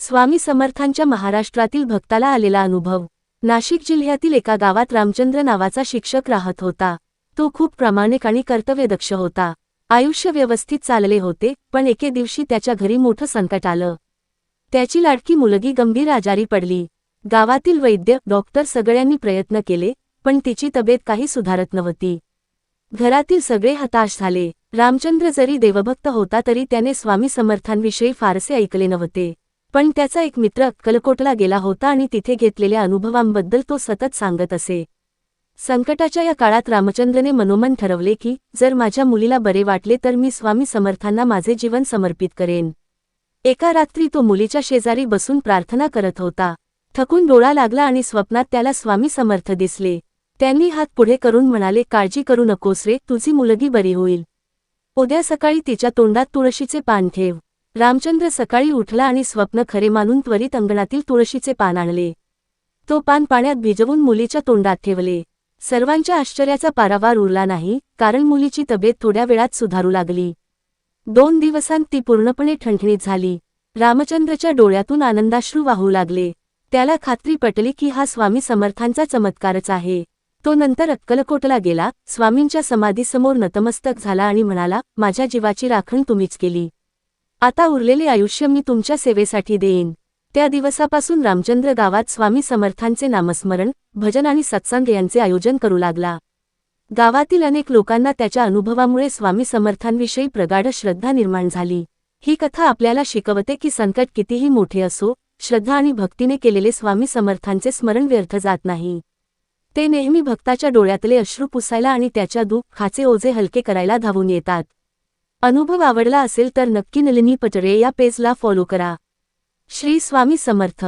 स्वामी समर्थांच्या महाराष्ट्रातील भक्ताला आलेला अनुभव। नाशिक जिल्ह्यातील एका गावात रामचंद्र नावाचा शिक्षक राहत होता। तो खूप प्रामाणिक आणि कर्तव्यदक्ष होता। आयुष्य व्यवस्थित चालले होते, पण एके दिवशी त्याच्या घरी मोठं संकट आलं। त्याची लाडकी मुलगी गंभीर आजारी पडली। गावातील वैद्य, डॉक्टर सगळ्यांनी प्रयत्न केले, पण तिची तब्येत काही सुधारत नव्हती। घरातील सगळे हताश झाले। रामचंद्र जरी देवभक्त होता तरी त्याने स्वामी समर्थांविषयी फारसे ऐकले नव्हते। पण त्याचा एक मित्र अक्कलकोटला गेला होता आणि तिथे घेतलेल्या अनुभवांबद्दल तो सतत सांगत असे। संकटाच्या या काळात रामचंद्रने मनोमन ठरवले की जर माझ्या मुलीला बरे वाटले तर मी स्वामी समर्थांना माझे जीवन समर्पित करेन। एका रात्री तो मुलीच्या शेजारी बसून प्रार्थना करत होता। थकून डोळा लागला आणि स्वप्नात त्याला स्वामी समर्थ दिसले। त्यांनी हात पुढे करून म्हणाले, काळजी करू नकोस रे, तुझी मुलगी बरी होईल। उद्या सकाळी तिच्या तोंडात तुळशीचे पान ठेव। रामचंद्र सकाळी उठला आणि स्वप्न खरे मानून त्वरित अंगणातील तुळशीचे पान आणले। तो पान पाण्यात भिजवून मुलीच्या तोंडात ठेवले। सर्वांच्या आश्चर्याचा पारावार उरला नाही, कारण मुलीची तब्येत थोड्या वेळात सुधारू लागली। 2 दिवसांत ती पूर्णपणे ठणठणीत झाली। रामचंद्रच्या डोळ्यातून आनंदाश्रू वाहू लागले। त्याला खात्री पटली की हा स्वामी समर्थांचा चमत्कारच आहे। तो नंतर अक्कलकोटला गेला, स्वामींच्या समाधीसमोर नतमस्तक झाला आणि म्हणाला, माझ्या जीवाची राखण तुम्हीच केली। आता उरलेले आयुष्य मी तुमच्या सेवेसाठी देईन। त्या दिवसापासून रामचंद्र गावात स्वामी समर्थांचे नामस्मरण, भजन आणि सत्संग यांचे आयोजन करू लागला। गावातील अनेक लोकांना त्याच्या अनुभवामुळे स्वामी समर्थांविषयी प्रगाढ श्रद्धा निर्माण झाली। ही कथा आपल्याला शिकवते की संकट कितीही मोठे असो, श्रद्धा आणि भक्तीने केलेले स्वामी समर्थांचे स्मरण व्यर्थ जात नाही। ते नेहमी भक्ताच्या डोळ्यातले अश्रू पुसायला आणि त्याच्या दुःखाचे ओझे हलके करायला धावून येतात। अनुभव आवडला असेल तर नक्की नलिनी पटरे या पेजला फॉलो करा। श्री स्वामी समर्थ।